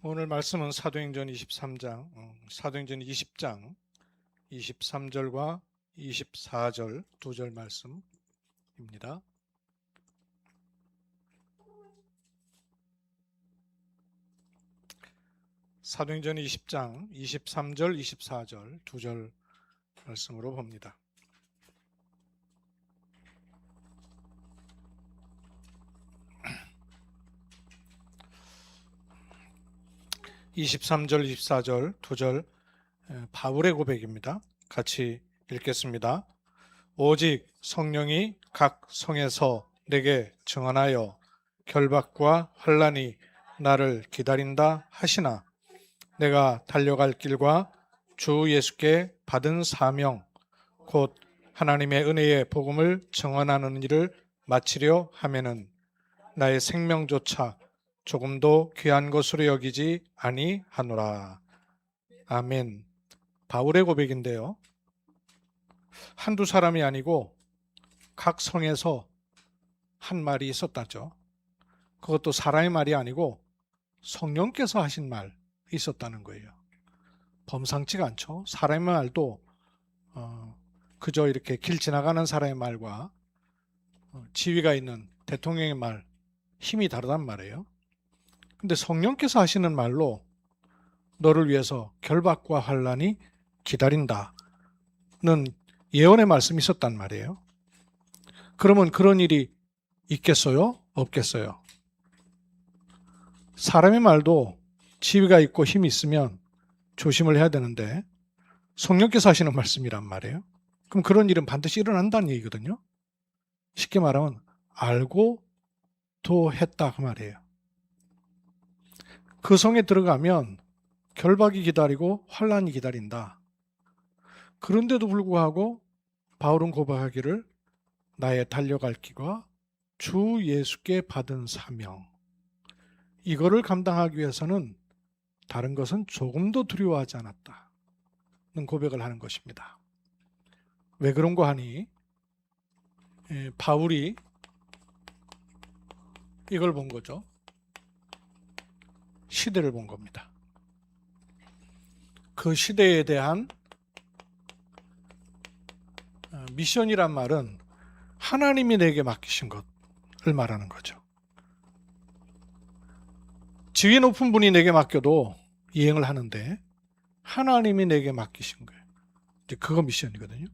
오늘 말씀은 사도행전 23장, 사도행전 20장 23절과 24절 두 절 말씀입니다. 사도행전 20장 23절, 24절 두 절 말씀으로 봅니다. (23절) (24절) 두 절 바울의 고백입니다. 같이 읽겠습니다. 오직 성령이 각 성에서 내게 증언하여 결박과 환난이 나를 기다린다 하시나 내가 달려갈 길과 주 예수께 받은 사명 곧 하나님의 은혜의 복음을 증언하는 일을 마치려 하면은 나의 생명조차 조금도 귀한 것으로 여기지 아니하노라. 아멘. 바울의 고백인데요. 한두 사람이 아니고 각 성에서 한 말이 있었다죠. 그것도 사람의 말이 아니고 성령께서 하신 말이 있었다는 거예요. 범상치가 않죠. 사람의 말도 그저 이렇게 길 지나가는 사람의 말과 지위가 있는 대통령의 말 힘이 다르단 말이에요. 근데 성령께서 하시는 말로 너를 위해서 결박과 환난이 기다린다는 예언의 말씀이 있었단 말이에요. 그러면 그런 일이 있겠어요? 없겠어요? 사람의 말도 지위가 있고 힘이 있으면 조심을 해야 되는데 성령께서 하시는 말씀이란 말이에요. 그럼 그런 일은 반드시 일어난다는 얘기거든요. 쉽게 말하면 알고도 했다 그 말이에요. 그 성에 들어가면 결박이 기다리고 환난이 기다린다. 그런데도 불구하고 바울은 고백하기를 나의 달려갈 길과 주 예수께 받은 사명 이거를 감당하기 위해서는 다른 것은 조금도 두려워하지 않았다는 고백을 하는 것입니다. 왜 그런가 하니 바울이 이걸 본 거죠. 시대를 본 겁니다. 그 시대에 대한 미션이란 말은 하나님이 내게 맡기신 것을 말하는 거죠. 지위 높은 분이 내게 맡겨도 이행을 하는데 하나님이 내게 맡기신 거예요. 이제 그거 미션이거든요.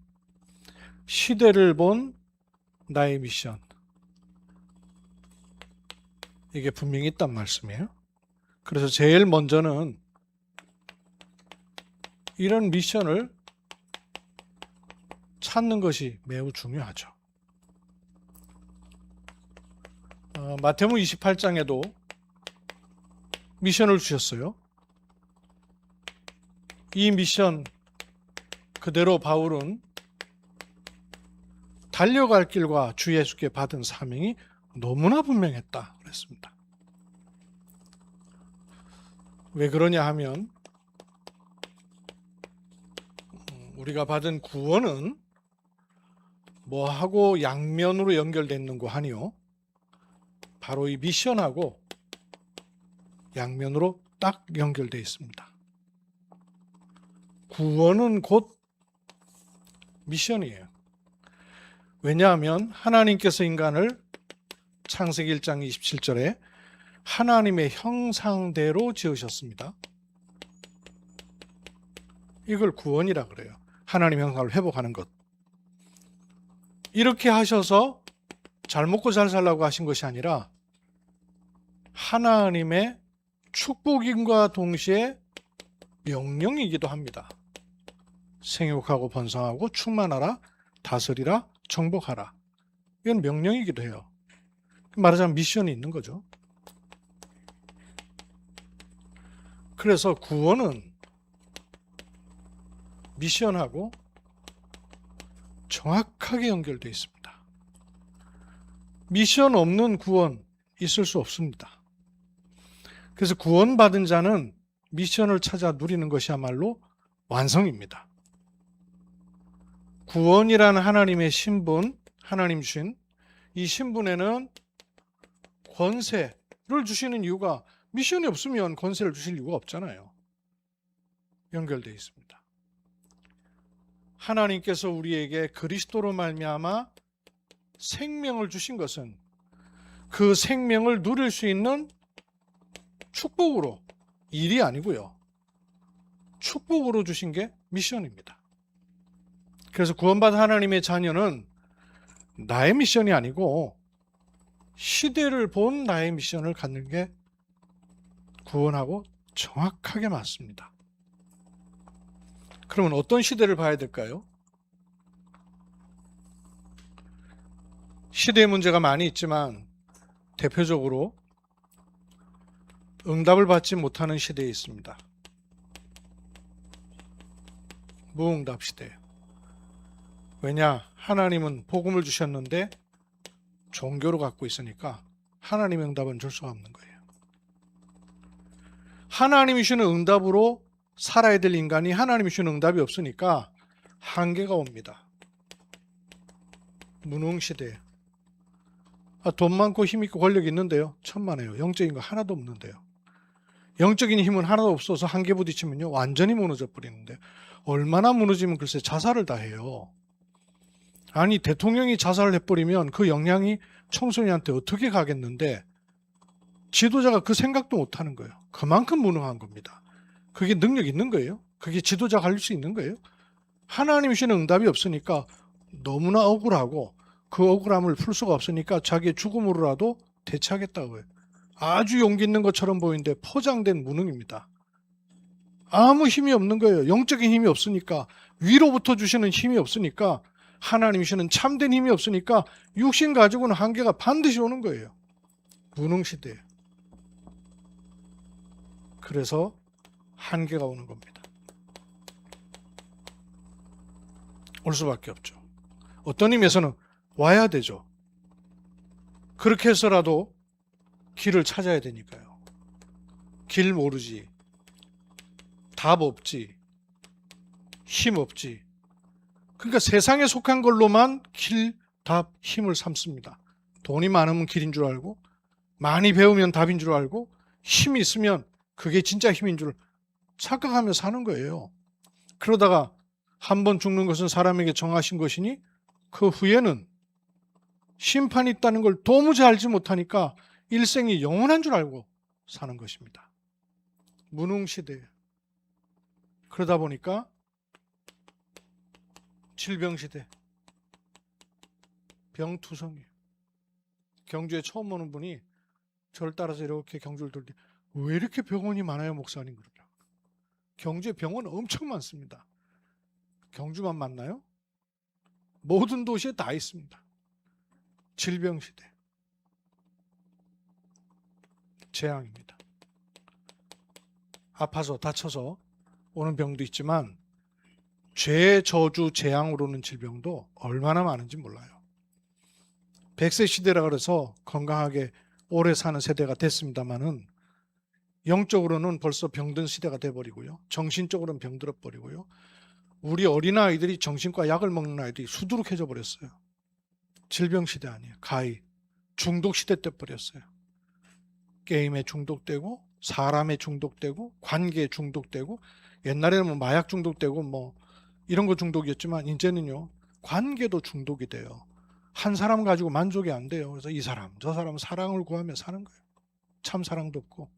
시대를 본 나의 미션. 이게 분명히 있단 말씀이에요. 그래서 제일 먼저는 이런 미션을 찾는 것이 매우 중요하죠. 마태복음 28장에도 미션을 주셨어요. 이 미션 그대로 바울은 달려갈 길과 주 예수께 받은 사명이 너무나 분명했다 그랬습니다. 왜 그러냐 하면 우리가 받은 구원은 뭐하고 양면으로 연결되어 있는 거 아니요? 바로 이 미션하고 양면으로 딱 연결되어 있습니다. 구원은 곧 미션이에요. 왜냐하면 하나님께서 인간을 창세기 1장 27절에 하나님의 형상대로 지으셨습니다. 이걸 구원이라 그래요. 하나님의 형상을 회복하는 것. 이렇게 하셔서 잘 먹고 잘 살라고 하신 것이 아니라 하나님의 축복임과 동시에 명령이기도 합니다. 생육하고 번성하고 충만하라, 다스리라, 정복하라. 이건 명령이기도 해요. 말하자면 미션이 있는 거죠. 그래서 구원은 미션하고 정확하게 연결되어 있습니다. 미션 없는 구원 있을 수 없습니다. 그래서 구원받은 자는 미션을 찾아 누리는 것이야말로 완성입니다. 구원이라는 하나님의 신분, 하나님 주신 이 신분에는 권세를 주시는 이유가 미션이 없으면 권세를 주실 이유가 없잖아요. 연결되어 있습니다. 하나님께서 우리에게 그리스도로 말미암아 생명을 주신 것은 그 생명을 누릴 수 있는 축복으로, 일이 아니고요. 축복으로 주신 게 미션입니다. 그래서 구원받은 하나님의 자녀는 나의 미션이 아니고 시대를 본 나의 미션을 갖는 게 구원하고 정확하게 맞습니다. 그러면 어떤 시대를 봐야 될까요? 시대의 문제가 많이 있지만 대표적으로 응답을 받지 못하는 시대에 있습니다. 무응답 시대. 왜냐? 하나님은 복음을 주셨는데 종교로 갖고 있으니까 하나님의 응답은 줄 수가 없는 거예요. 하나님이 주시는 응답으로 살아야 될 인간이 하나님이 주시는 응답이 없으니까 한계가 옵니다. 무능시대. 돈 많고 힘 있고 권력이 있는데요. 천만에요. 영적인 거 하나도 없는데요. 영적인 힘은 하나도 없어서 한계 부딪히면요. 완전히 무너져 버리는데 얼마나 무너지면 글쎄 자살을 다 해요. 아니 대통령이 자살을 해버리면 그 영향이 청소년한테 어떻게 가겠는데 지도자가 그 생각도 못하는 거예요. 그만큼 무능한 겁니다. 그게 능력 있는 거예요? 그게 지도자가 할 수 있는 거예요? 하나님이 주시는 응답이 없으니까 너무나 억울하고 그 억울함을 풀 수가 없으니까 자기의 죽음으로라도 대처하겠다고 해요. 아주 용기 있는 것처럼 보이는데 포장된 무능입니다. 아무 힘이 없는 거예요. 영적인 힘이 없으니까, 위로부터 주시는 힘이 없으니까, 하나님이 주시는 참된 힘이 없으니까 육신 가지고는 한계가 반드시 오는 거예요. 무능시대에. 그래서 한계가 오는 겁니다. 올 수밖에 없죠. 어떤 의미에서는 와야 되죠. 그렇게 해서라도 길을 찾아야 되니까요. 길 모르지, 답 없지, 힘 없지. 그러니까 세상에 속한 걸로만 길, 답, 힘을 삼습니다. 돈이 많으면 길인 줄 알고, 많이 배우면 답인 줄 알고, 힘이 있으면 그게 진짜 힘인 줄 착각하며 사는 거예요. 그러다가 한 번 죽는 것은 사람에게 정하신 것이니 그 후에는 심판이 있다는 걸 도무지 알지 못하니까 일생이 영원한 줄 알고 사는 것입니다. 무능시대에. 그러다 보니까 질병시대, 병투성이에요. 경주에 처음 오는 분이 저를 따라서 이렇게 경주를 돌 때 왜 이렇게 병원이 많아요, 목사님? 그러더라고요. 경주에 병원 엄청 많습니다. 경주만 많나요? 모든 도시에 다 있습니다. 질병시대. 재앙입니다. 아파서 다쳐서 오는 병도 있지만 죄, 저주, 재앙으로 오는 질병도 얼마나 많은지 몰라요. 100세 시대라 그래서 건강하게 오래 사는 세대가 됐습니다만은 영적으로는 벌써 병든 시대가 돼버리고요. 정신적으로는 병들어 버리고요. 우리 어린아이들이 정신과 약을 먹는 아이들이 수두룩해져 버렸어요. 질병시대 아니에요. 가히 중독시대 때 버렸어요. 게임에 중독되고 사람에 중독되고 관계에 중독되고 옛날에는 뭐 마약 중독되고 뭐 이런 거 중독이었지만 이제는요 관계도 중독이 돼요. 한 사람 가지고 만족이 안 돼요. 그래서 이 사람 저 사람 사랑을 구하며 사는 거예요. 참 사랑도 없고.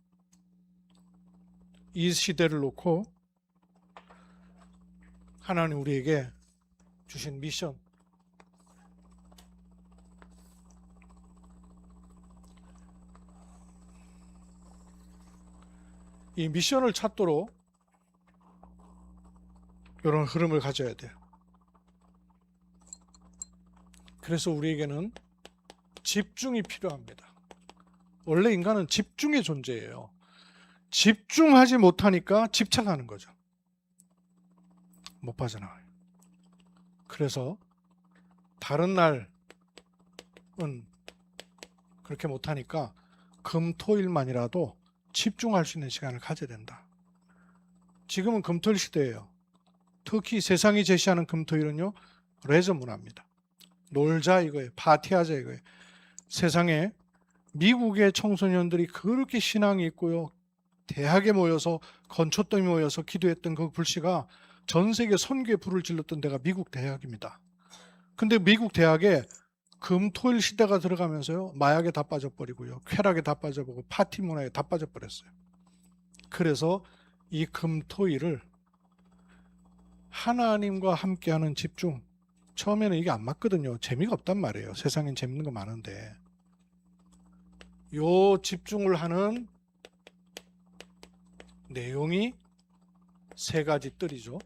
이 시대를 놓고 하나님 우리에게 주신 미션, 이 미션을 찾도록 이런 흐름을 가져야 돼요. 그래서 우리에게는 집중이 필요합니다. 원래 인간은 집중의 존재예요. 집중하지 못하니까 집착하는 거죠. 못 빠져나와요. 그래서 다른 날은 그렇게 못하니까 금, 토, 일만이라도 집중할 수 있는 시간을 가져야 된다. 지금은 금토일 시대예요. 특히 세상이 제시하는 금토일은요 레저 문화입니다. 놀자 이거예요. 파티하자 이거예요. 세상에 미국의 청소년들이 그렇게 신앙이 있고요. 대학에 모여서 건초더미 모여서 기도했던 그 불씨가 전 세계 선교에 불을 질렀던 데가 미국 대학입니다. 근데 미국 대학에 금토일 시대가 들어가면서요. 마약에 다 빠져버리고요. 쾌락에 다 빠져버리고 파티 문화에 다 빠져버렸어요. 그래서 이 금토일을 하나님과 함께하는 집중, 처음에는 이게 안 맞거든요. 재미가 없단 말이에요. 세상엔 재밌는 거 많은데 요 집중을 하는 내용이 세 가지 뜰이죠.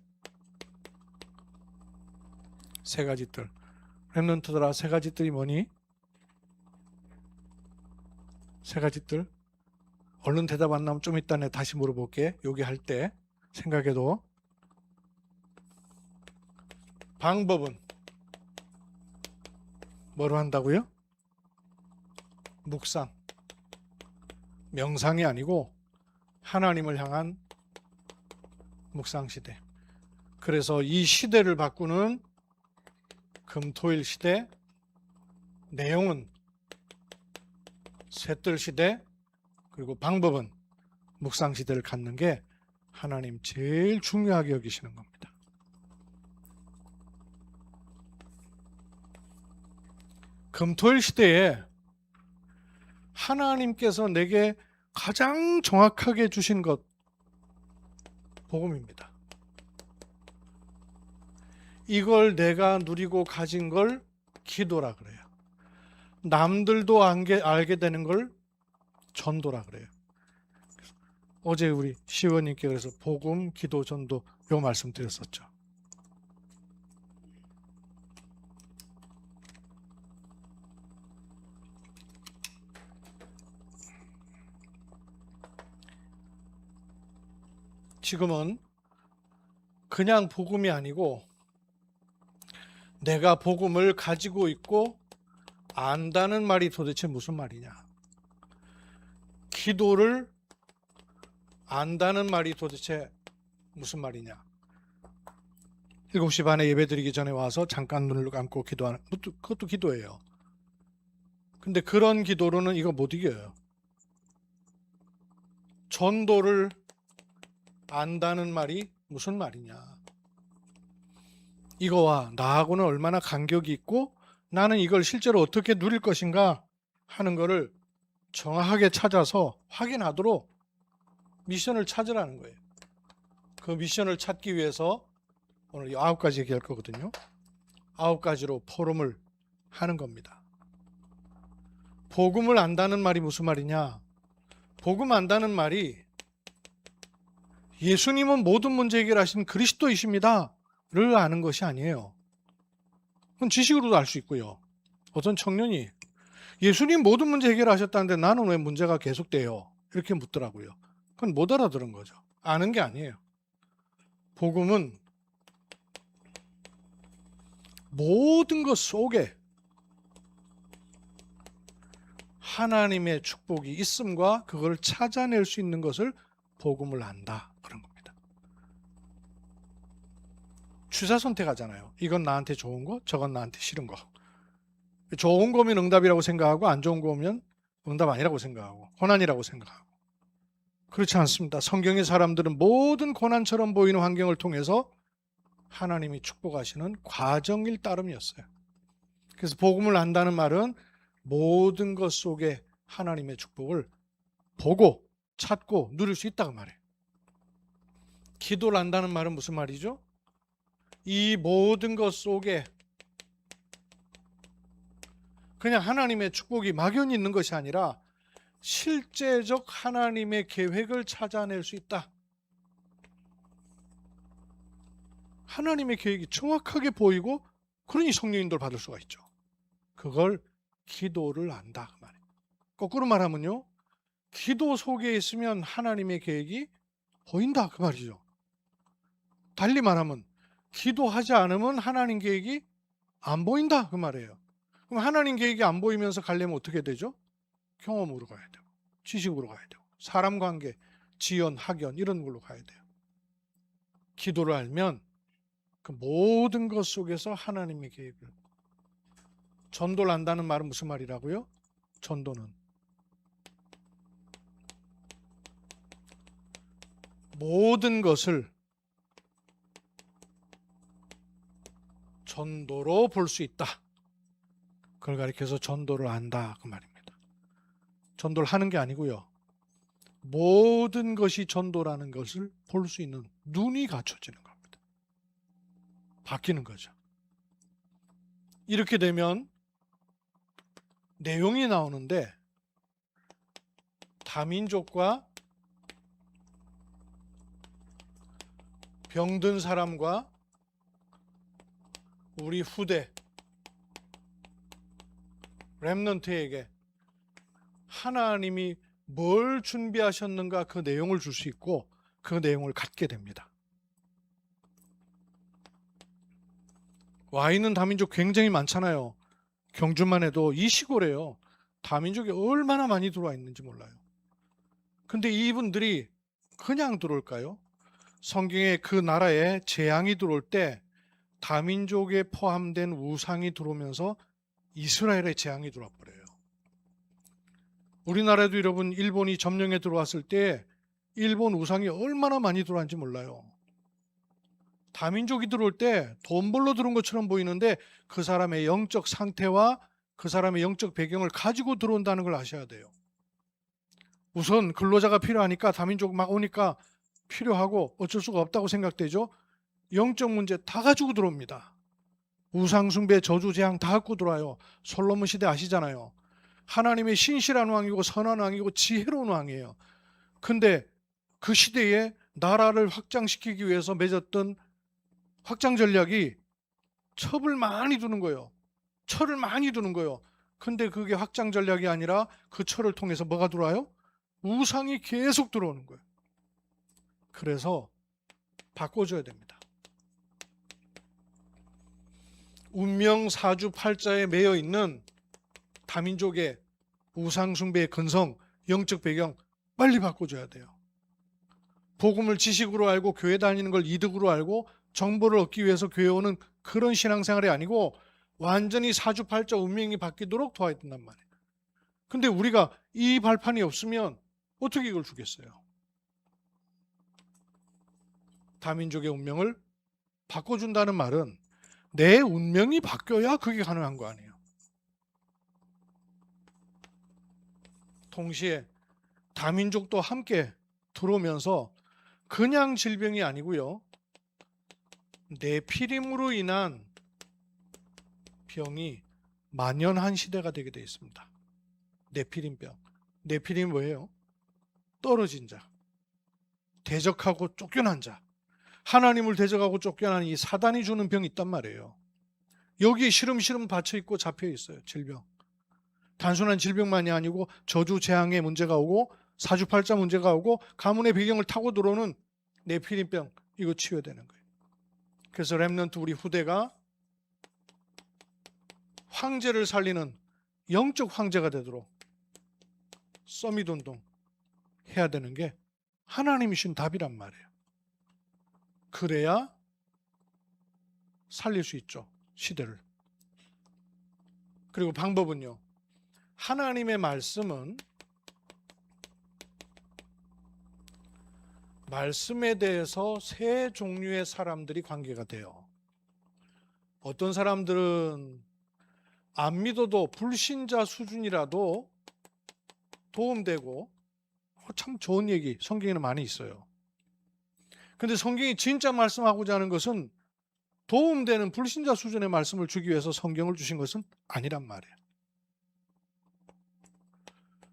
세 가지 뜰. 렘넌트들아, 세 가지 뜰이 뭐니? 세 가지 뜰? 얼른 대답 안 나오면 좀 이따 내가 다시 물어볼게. 여기 할 때 생각해도. 방법은 뭐로 한다고요? 묵상. 명상이 아니고 하나님을 향한 묵상 시대. 그래서 이 시대를 바꾸는 금토일 시대, 내용은 셋들 시대, 그리고 방법은 묵상 시대를 갖는 게 하나님 제일 중요하게 여기시는 겁니다. 금토일 시대에 하나님께서 내게 가장 정확하게 주신 것, 복음입니다. 이걸 내가 누리고 가진 걸 기도라 그래요. 남들도 알게 되는 걸 전도라 그래요. 어제 우리 시원님께 그래서 복음, 기도, 전도 요 말씀 드렸었죠. 지금은 그냥 복음이 아니고 내가 복음을 가지고 있고 안다는 말이 도대체 무슨 말이냐? 기도를 안다는 말이 도대체 무슨 말이냐? 7시 반에 예배 드리기 전에 와서 잠깐 눈을 감고 기도하는 그것도 기도예요. 근데 그런 기도로는 이거 못 이겨요. 전도를 안다는 말이 무슨 말이냐? 이거와 나하고는 얼마나 간격이 있고 나는 이걸 실제로 어떻게 누릴 것인가 하는 거를 정확하게 찾아서 확인하도록 미션을 찾으라는 거예요. 그 미션을 찾기 위해서 오늘 9가지 얘기할 거거든요. 9가지로 포럼을 하는 겁니다. 복음을 안다는 말이 무슨 말이냐? 복음 안다는 말이 예수님은 모든 문제 해결하신 그리스도이십니다 를 아는 것이 아니에요. 그건 지식으로도 알 수 있고요. 어떤 청년이 예수님 모든 문제 해결하셨다는데 나는 왜 문제가 계속돼요? 이렇게 묻더라고요. 그건 못 알아들은 거죠. 아는 게 아니에요. 복음은 모든 것 속에 하나님의 축복이 있음과 그걸 찾아낼 수 있는 것을 복음을 안다. 그런 겁니다. 취사 선택하잖아요. 이건 나한테 좋은 거, 저건 나한테 싫은 거. 좋은 거면 응답이라고 생각하고 안 좋은 거면 응답 아니라고 생각하고 고난이라고 생각하고. 그렇지 않습니다. 성경의 사람들은 모든 고난처럼 보이는 환경을 통해서 하나님이 축복하시는 과정일 따름이었어요. 그래서 복음을 안다는 말은 모든 것 속에 하나님의 축복을 보고 찾고 누릴 수 있다고 말해요. 기도를 안다는 말은 무슨 말이죠? 이 모든 것 속에 그냥 하나님의 축복이 막연히 있는 것이 아니라 실제적 하나님의 계획을 찾아낼 수 있다. 하나님의 계획이 정확하게 보이고 그러니 성령인도를 받을 수가 있죠. 그걸 기도를 안다 그 말이에요. 거꾸로 말하면요, 기도 속에 있으면 하나님의 계획이 보인다 그 말이죠. 달리 말하면 기도하지 않으면 하나님 계획이 안 보인다 그 말이에요. 그럼 하나님 계획이 안 보이면서 가려면 어떻게 되죠? 경험으로 가야 되고 지식으로 가야 되고 사람 관계, 지연, 학연 이런 걸로 가야 돼요. 기도를 알면 그 모든 것 속에서 하나님의 계획을. 전도를 안다는 말은 무슨 말이라고요? 전도는 모든 것을 전도로 볼 수 있다. 그걸 가리켜서 전도를 한다 그 말입니다. 전도를 하는 게 아니고요. 모든 것이 전도라는 것을 볼 수 있는 눈이 갖춰지는 겁니다. 바뀌는 거죠. 이렇게 되면 내용이 나오는데 다민족과 병든 사람과 우리 후대 렘넌트에게 하나님이 뭘 준비하셨는가 그 내용을 줄 수 있고 그 내용을 갖게 됩니다. 와 있는 다민족 굉장히 많잖아요. 경주만 해도 이 시골에요. 다민족이 얼마나 많이 들어와 있는지 몰라요. 근데 이분들이 그냥 들어올까요? 성경에 그 나라에 재앙이 들어올 때 다민족에 포함된 우상이 들어오면서 이스라엘에 재앙이 들어와 버려요. 우리나라에도 여러분 일본이 점령에 들어왔을 때 일본 우상이 얼마나 많이 들어왔는지 몰라요. 다민족이 들어올 때 돈 벌러 들어온 것처럼 보이는데 그 사람의 영적 상태와 그 사람의 영적 배경을 가지고 들어온다는 걸 아셔야 돼요. 우선 근로자가 필요하니까 다민족 막 오니까 필요하고 어쩔 수가 없다고 생각되죠. 영적 문제 다 가지고 들어옵니다. 우상숭배, 저주, 재앙 다 갖고 들어와요. 솔로몬 시대 아시잖아요. 하나님의 신실한 왕이고 선한 왕이고 지혜로운 왕이에요. 근데 그 시대에 나라를 확장시키기 위해서 맺었던 확장 전략이 첩을 많이 두는 거예요. 철을 많이 두는 거예요. 근데 그게 확장 전략이 아니라 그 철을 통해서 뭐가 들어와요? 우상이 계속 들어오는 거예요. 그래서 바꿔줘야 됩니다. 운명 사주팔자에 매여 있는 다민족의 우상숭배의 근성, 영적 배경 빨리 바꿔줘야 돼요. 복음을 지식으로 알고 교회 다니는 걸 이득으로 알고 정보를 얻기 위해서 교회 오는 그런 신앙생활이 아니고 완전히 사주팔자 운명이 바뀌도록 도와야 된단 말이에요. 근데 우리가 이 발판이 없으면 어떻게 이걸 주겠어요? 다민족의 운명을 바꿔준다는 말은 내 운명이 바뀌어야 그게 가능한 거 아니에요. 동시에 다민족도 함께 들어오면서 그냥 질병이 아니고요. 네피림으로 인한 병이 만연한 시대가 되게 되어 있습니다. 네피림병. 네피림 뭐예요? 떨어진 자, 대적하고 쫓겨난 자, 하나님을 대적하고 쫓겨난 이 사단이 주는 병이 있단 말이에요. 여기에 시름시름 받쳐있고 잡혀있어요. 질병. 단순한 질병만이 아니고 저주 재앙의 문제가 오고 사주팔자 문제가 오고 가문의 배경을 타고 들어오는 네피림병, 이거 치유해야 되는 거예요. 그래서 렘넌트 우리 후대가 황제를 살리는 영적 황제가 되도록 써미돈동 해야 되는 게 하나님이 주신 답이란 말이에요. 그래야 살릴 수 있죠, 시대를. 그리고 방법은요, 하나님의 말씀은 말씀에 대해서 세 종류의 사람들이 관계가 돼요. 어떤 사람들은 안 믿어도 불신자 수준이라도 도움되고 참 좋은 얘기 성경에는 많이 있어요. 근데 성경이 진짜 말씀하고자 하는 것은 도움되는 불신자 수준의 말씀을 주기 위해서 성경을 주신 것은 아니란 말이에요.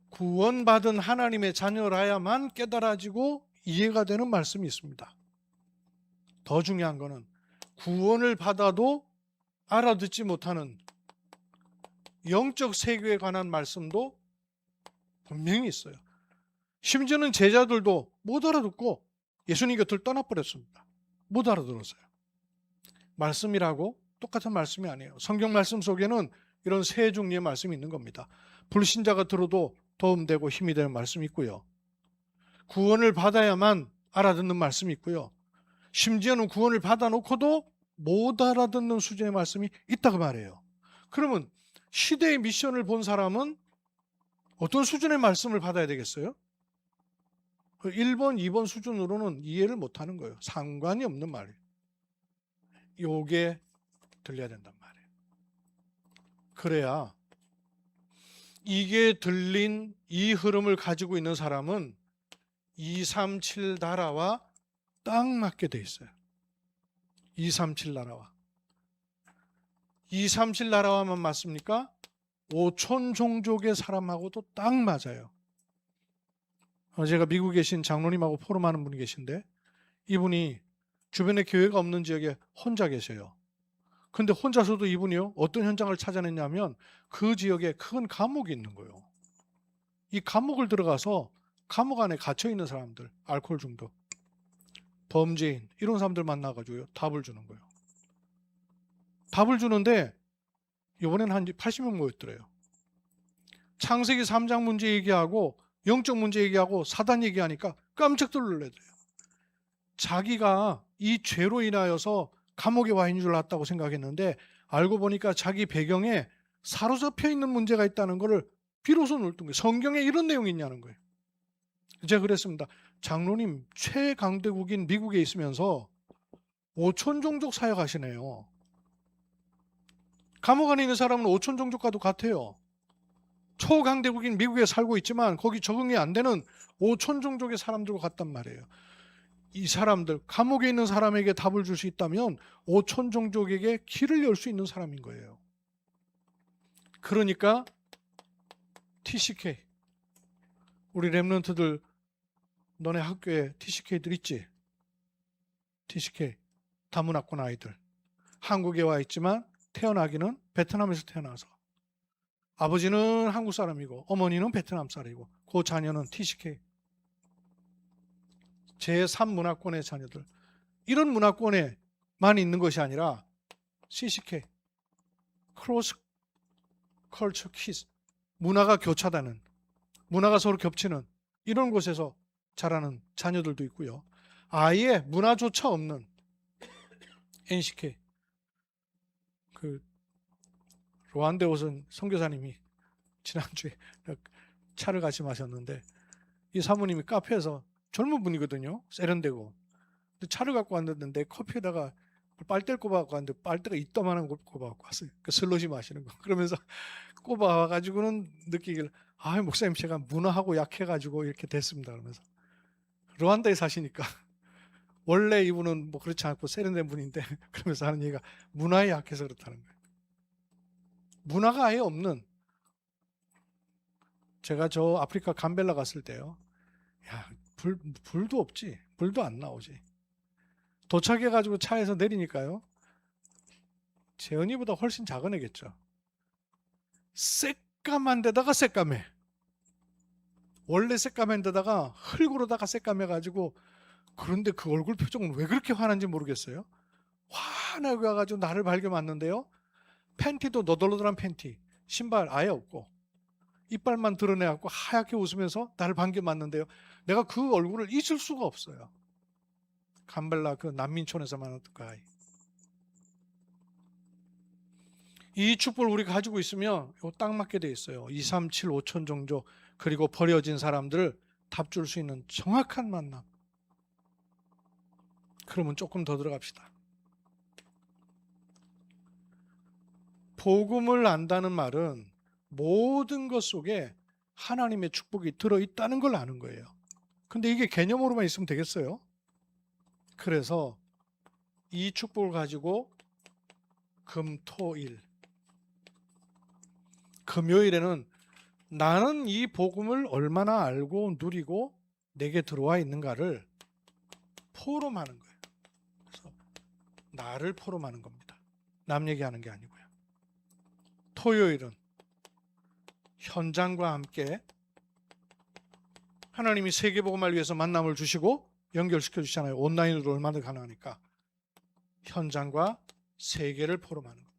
구원받은 하나님의 자녀라야만 깨달아지고 이해가 되는 말씀이 있습니다. 더 중요한 거는 구원을 받아도 알아듣지 못하는 영적 세계에 관한 말씀도 분명히 있어요. 심지어는 제자들도 못 알아듣고 예수님 곁을 떠나버렸습니다. 못 알아들었어요. 말씀이라고 똑같은 말씀이 아니에요. 성경 말씀 속에는 이런 세 종류의 말씀이 있는 겁니다. 불신자가 들어도 도움되고 힘이 되는 말씀이 있고요. 구원을 받아야만 알아듣는 말씀이 있고요. 심지어는 구원을 받아놓고도 못 알아듣는 수준의 말씀이 있다고 말해요. 그러면 시대의 미션을 본 사람은 어떤 수준의 말씀을 받아야 되겠어요? 1번, 2번 수준으로는 이해를 못하는 거예요. 상관이 없는 말이에요. 요게 들려야 된단 말이에요. 그래야 이게 들린 이 흐름을 가지고 있는 사람은 237 나라와 딱 맞게 돼 있어요. 237 나라와. 237 나라와만 맞습니까? 5천 종족의 사람하고도 딱 맞아요. 제가 미국에 계신 장로님하고 포럼하는 분이 계신데 이분이 주변에 교회가 없는 지역에 혼자 계셔요. 근데 혼자서도 이분이요, 어떤 현장을 찾아냈냐면 그 지역에 큰 감옥이 있는 거예요. 이 감옥을 들어가서 감옥 안에 갇혀 있는 사람들, 알코올 중독, 범죄인 이런 사람들 만나가지고요 답을 주는 거예요. 답을 주는데 이번에는 한 80명 모였더래요. 창세기 3장 문제 얘기하고 영적 문제 얘기하고 사단 얘기하니까 깜짝 놀라더래요. 자기가 이 죄로 인하여서 감옥에 와 있는 줄 알았다고 생각했는데 알고 보니까 자기 배경에 사로잡혀 있는 문제가 있다는 것을 비로소 눈을 뜬 거예요. 성경에 이런 내용이 있냐는 거예요. 제가 그랬습니다. 장로님, 최강대국인 미국에 있으면서 5천 종족 사역하시네요. 감옥 안에 있는 사람은 5천 종족과도 같아요. 초강대국인 미국에 살고 있지만 거기 적응이 안 되는 5천 종족의 사람들과 같단 말이에요. 이 사람들, 감옥에 있는 사람에게 답을 줄 수 있다면 5천 종족에게 길을 열 수 있는 사람인 거예요. 그러니까 TCK, 우리 랩런트들, 너네 학교에 TCK들 있지? TCK, 다문화권 아이들. 한국에 와 있지만 태어나기는 베트남에서 태어나서 아버지는 한국 사람이고 어머니는 베트남 사람이고 그 자녀는 TCK, 제3문화권의 자녀들. 이런 문화권에만 있는 것이 아니라 CCK, 크로스 컬처 키스, 문화가 교차되는, 문화가 서로 겹치는 이런 곳에서 자라는 자녀들도 있고요. 아예 문화조차 없는 NCK, 그 로안데 오선 선교사님이 지난주에 차를 같이 마셨는데 이 사모님이 카페에서 젊은 분이거든요. 세련되고. 근데 차를 갖고 왔는데 커피에다가 빨대를 꼽아갖고 왔는데 빨대가 이따만한 걸 꼽아갖고 왔어요. 그 슬롯이 마시는 거. 그러면서 꼽아와가지고는 느끼길, 아, 목사님 제가 문화하고 약해가지고 이렇게 됐습니다. 그러면서. 르완다에 사시니까 원래 이분은 뭐 그렇지 않고 세련된 분인데 그러면서 하는 얘기가 문화에 약해서 그렇다는 거예요. 문화가 아예 없는, 제가 저 아프리카 감벨라 갔을 때요. 야, 불도 없지. 불도 안 나오지. 도착해가지고 차에서 내리니까요. 재현이보다 훨씬 작은 애겠죠. 새까만 데다가 새까매. 원래 새까만 데다가 흙으로다가 새까매가지고, 그런데 그 얼굴 표정은 왜 그렇게 화난지 모르겠어요. 화나게 와가지고 나를 발견했는데요. 팬티도 너덜너덜한 팬티, 신발 아예 없고 이빨만 드러내갖고 하얗게 웃으면서 나를 반겨맞는데요. 내가 그 얼굴을 잊을 수가 없어요. 감벨라 그 난민촌에서 만났던 그 아이. 이 축복을 우리가 가지고 있으면 딱 맞게 돼 있어요. 2, 3, 7, 5천 종족, 그리고 버려진 사람들을 답줄 수 있는 정확한 만남. 그러면 조금 더 들어갑시다. 복음을 안다는 말은 모든 것 속에 하나님의 축복이 들어있다는 걸 아는 거예요. 근데 이게 개념으로만 있으면 되겠어요? 그래서 이 축복을 가지고 금, 토, 일, 금요일에는 나는 이 복음을 얼마나 알고 누리고 내게 들어와 있는가를 포럼하는 거예요. 그래서 나를 포럼하는 겁니다. 남 얘기하는 게 아니고요. 토요일은 현장과 함께 하나님이 세계복음을 위해서 만남을 주시고 연결시켜 주시잖아요. 온라인으로 얼마나 가능하니까. 현장과 세계를 포럼하는 겁니다.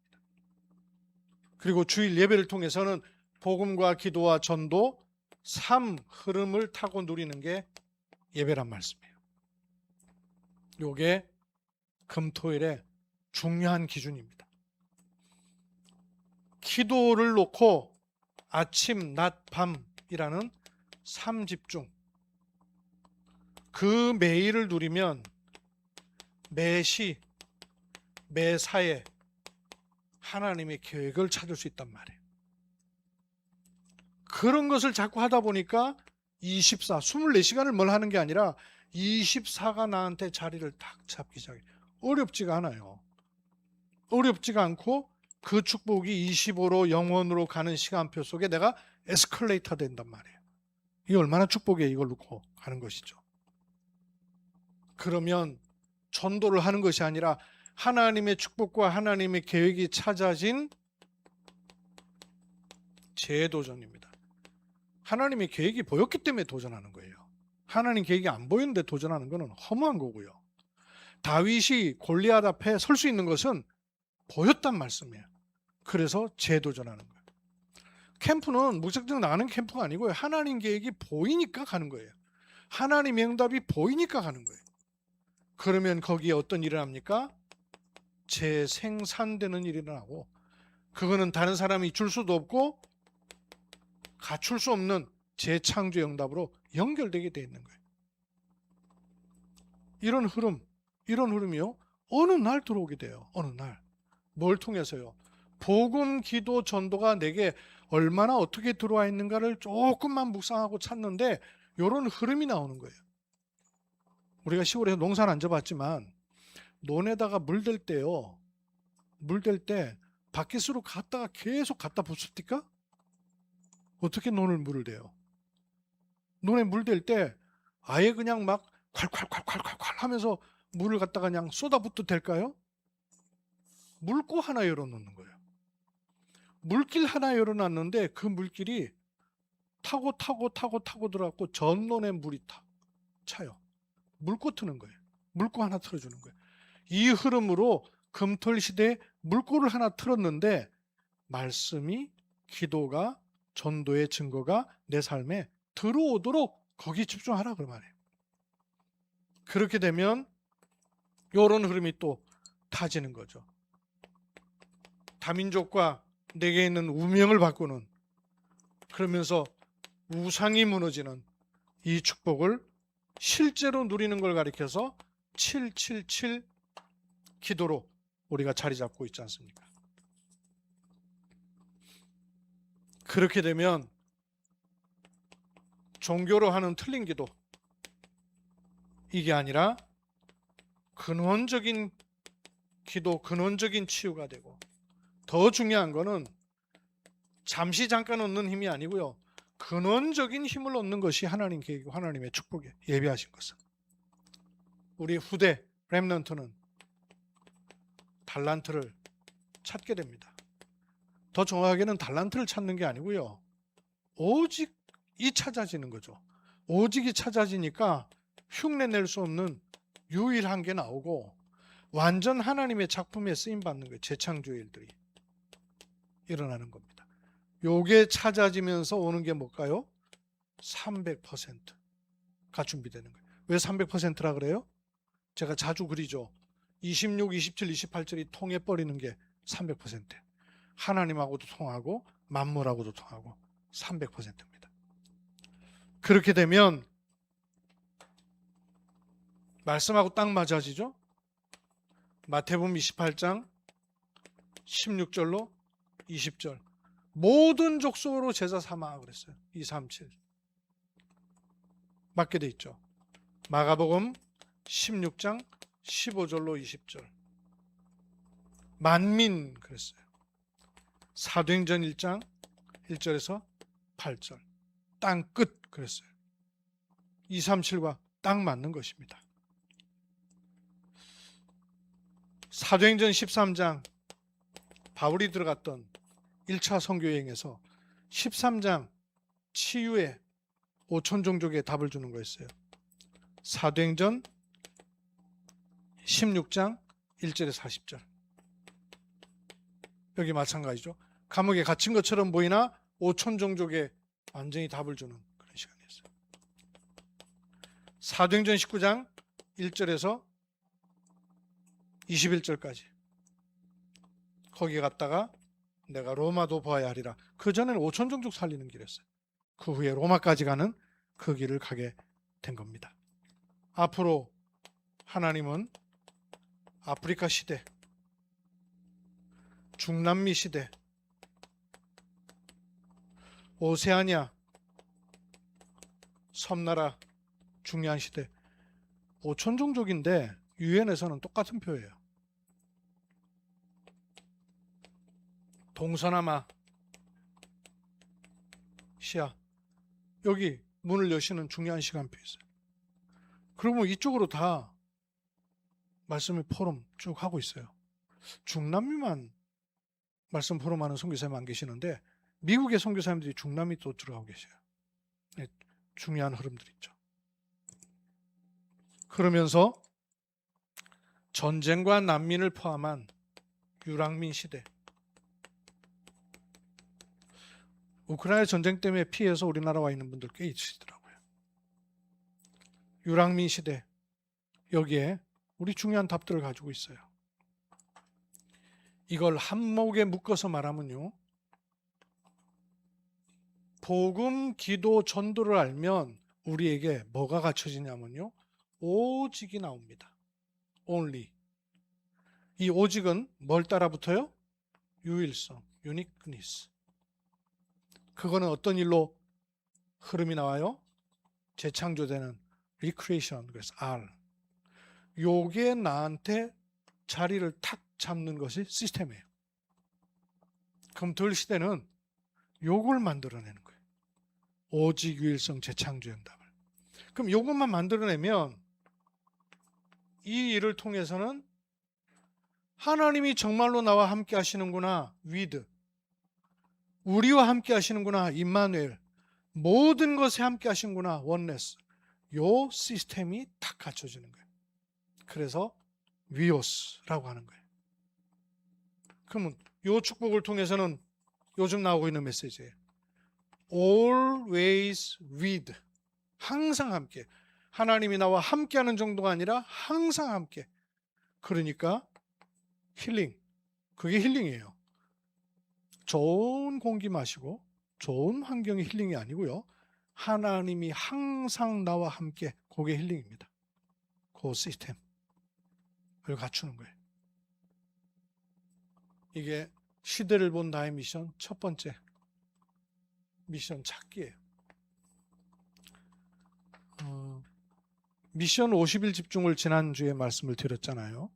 그리고 주일 예배를 통해서는 복음과 기도와 전도, 삶 흐름을 타고 누리는 게 예배란 말씀이에요. 이게 금토일의 중요한 기준입니다. 기도를 놓고 아침, 낮, 밤이라는 3집중, 그 매일을 누리면 매시, 매사에 하나님의 계획을 찾을 수 있단 말이에요. 그런 것을 자꾸 하다 보니까 24시간을 뭘 하는 게 아니라 24가 나한테 자리를 딱 잡기 시작해요. 어렵지가 않아요. 어렵지가 않고 그 축복이 25로 영원으로 가는 시간표 속에 내가 에스컬레이터 된단 말이에요. 이게 얼마나 축복이에요. 이걸 놓고 가는 것이죠. 그러면 전도를 하는 것이 아니라 하나님의 축복과 하나님의 계획이 찾아진 재도전입니다. 하나님의 계획이 보였기 때문에 도전하는 거예요. 하나님 계획이 안 보이는데 도전하는 것은 허무한 거고요. 다윗이 골리앗 앞에 설 수 있는 것은 보였단 말씀이에요. 그래서 재도전하는 거예요. 캠프는 무작정 나가는 캠프가 아니고요. 하나님 계획이 보이니까 가는 거예요. 하나님의 응답이 보이니까 가는 거예요. 그러면 거기에 어떤 일을 합니까? 재생산되는 일이 일어나고, 그거는 다른 사람이 줄 수도 없고 갖출 수 없는 재창조의 응답으로 연결되게 되어 있는 거예요. 이런 흐름이요. 어느 날 들어오게 돼요. 어느 날. 뭘 통해서요? 복음, 기도, 전도가 내게 얼마나 어떻게 들어와 있는가를 조금만 묵상하고 찾는데 이런 흐름이 나오는 거예요. 우리가 시골에서 농사는 안 져봤지만 논에다가 물댈 때요. 물댈 때 바켓으로 갔다가 계속 갖다 붓습니까? 어떻게 논을 물을 대요? 논에 물댈 때 아예 그냥 막 콸콸콸콸콸콸 하면서 물을 갖다가 그냥 쏟아붓도 될까요? 물고 하나 열어놓는 거예요. 물길 하나 열어놨는데 그 물길이 타고 들어갔고 전논에 물이 차요. 물고 트는 거예요. 물고 하나 틀어주는 거예요. 이 흐름으로 금토일 시대에 물고를 하나 틀었는데 말씀이, 기도가, 전도의 증거가 내 삶에 들어오도록 거기 집중하라 그 말이에요. 그렇게 되면 이런 흐름이 또 타지는 거죠. 다민족과 내게 있는 운명을 바꾸는, 그러면서 우상이 무너지는 이 축복을 실제로 누리는 걸 가리켜서 777 기도로 우리가 자리 잡고 있지 않습니까? 그렇게 되면 종교로 하는 틀린 기도, 이게 아니라 근원적인 기도, 근원적인 치유가 되고, 더 중요한 거는 잠시 잠깐 얻는 힘이 아니고요. 근원적인 힘을 얻는 것이 하나님 계획이고 하나님의 축복에 예비하신 것은. 우리 후대 렘넌트는 달란트를 찾게 됩니다. 더 정확하게는 달란트를 찾는 게 아니고요. 오직이 찾아지는 거죠. 오직이 찾아지니까 흉내낼 수 없는 유일한 게 나오고 완전 하나님의 작품에 쓰임받는 거예요. 재창조의 일들이 일어나는 겁니다. 요게 찾아지면서 오는 게 뭘까요? 300%가 준비되는 거예요. 왜 300%라 그래요? 제가 자주 그리죠. 26, 27, 28절이 통해버리는 게 300%예요. 하나님하고도 통하고 만물하고도 통하고 300%입니다. 그렇게 되면 말씀하고 딱 맞아지죠. 마태복음 28장 16절로 20절 모든 족속으로 제자 삼아 그랬어요. 237 맞게 돼 있죠. 마가복음 16장 15절로 20절 만민 그랬어요. 사도행전 1장 1절에서 8절 땅 끝 그랬어요. 237과 딱 맞는 것입니다. 사도행전 13장 바울이 들어갔던 1차 선교여행에서 13장 치유의 5천 종족의 답을 주는 거였어요. 사도행전 16장 1절에서 40절 여기 마찬가지죠. 감옥에 갇힌 것처럼 보이나 5천 종족의 완전히 답을 주는 그런 시간이었어요. 사도행전 19장 1절에서 21절까지 거기 갔다가 내가 로마도 보아야 하리라. 그 전에는 5천 종족 살리는 길이었어요. 그 후에 로마까지 가는 그 길을 가게 된 겁니다. 앞으로 하나님은 아프리카 시대, 중남미 시대, 오세아니아, 섬나라, 중요한 시대, 5천 종족인데 유엔에서는 똑같은 표예요. 동서남아, 시아, 여기 문을 여시는 중요한 시간표 있어요. 그러면 이쪽으로 다 말씀의 포럼 쭉 하고 있어요. 중남미만 말씀 포럼하는 선교사님 안 계시는데 미국의 선교사님들이 중남미 또 들어가고 계셔요. 네, 중요한 흐름들 있죠. 그러면서 전쟁과 난민을 포함한 유랑민 시대, 우크라이나 전쟁 때문에 피해서 우리나라 와 있는 분들 꽤 있으시더라고요. 유랑민 시대, 여기에 우리 중요한 답들을 가지고 있어요. 이걸 한목에 묶어서 말하면요, 복음, 기도, 전도를 알면 우리에게 뭐가 갖춰지냐면요, 오직이 나옵니다. only. 이 오직은 뭘 따라 붙어요? 유일성, uniqueness. 그거는 어떤 일로 흐름이 나와요? 재창조되는 recreation, 그래서 R. 요게 나한테 자리를 탁 잡는 것이 시스템이에요. 금토일 시대는 요걸 만들어내는 거예요. 오직 유일성 재창조 응답을. 그럼 요것만 만들어내면 이 일을 통해서는 하나님이 정말로 나와 함께 하시는구나, with. 우리와 함께 하시는구나, 임마누엘. 모든 것에 함께 하시는구나, oneness. 요 시스템이 딱 갖춰지는 거예요. 그래서 위오스라고 하는 거예요. 그러면 요 축복을 통해서는 요즘 나오고 있는 메시지예요. Always with. 항상 함께. 하나님이 나와 함께하는 정도가 아니라 항상 함께. 그러니까 힐링. 그게 힐링이에요. 좋은 공기 마시고 좋은 환경이 힐링이 아니고요. 하나님이 항상 나와 함께. 그게 힐링입니다. 그 시스템을 갖추는 거예요. 이게 시대를 본 나의 미션 첫 번째 미션 찾기예요. 미션 50일 집중을 지난주에 말씀을 드렸잖아요.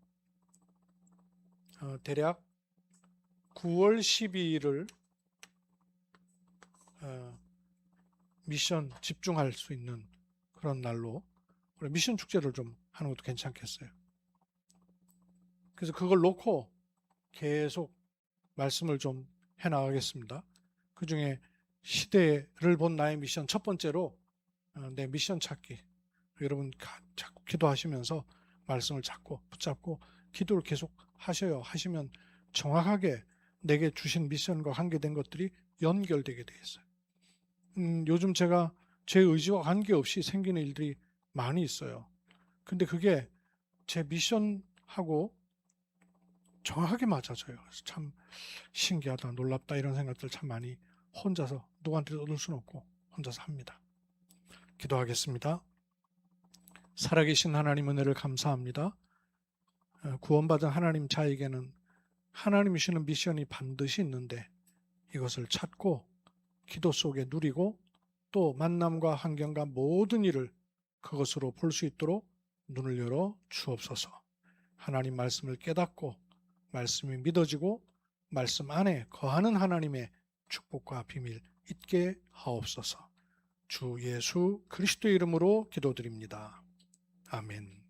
대략 9월 12일을 미션 집중할 수 있는 그런 날로 미션 축제를 좀 하는 것도 괜찮겠어요. 그래서 그걸 놓고 계속 말씀을 좀 해나가겠습니다. 그 중에 시대를 본 나의 미션 첫 번째로 내 미션 찾기. 여러분 자꾸 기도하시면서 말씀을 잡고 붙잡고 기도를 계속 하셔요. 하시면 정확하게 내게 주신 미션과 관계된 것들이 연결되게 돼 있어요. 요즘 제가 제 의지와 관계없이 생기는 일들이 많이 있어요. 근데 그게 제 미션하고 정확하게 맞아져요. 그래서 참 신기하다, 놀랍다 이런 생각들 참 많이 혼자서 누구한테 얻을 수는 없고 혼자서 합니다. 기도하겠습니다. 살아계신 하나님 은혜를 감사합니다. 구원받은 하나님 자에게는 하나님이 주시는 미션이 반드시 있는데 이것을 찾고 기도 속에 누리고 또 만남과 환경과 모든 일을 그것으로 볼 수 있도록 눈을 열어 주옵소서. 하나님 말씀을 깨닫고 말씀이 믿어지고 말씀 안에 거하는 하나님의 축복과 비밀 있게 하옵소서. 주 예수 그리스도의 이름으로 기도드립니다. 아멘.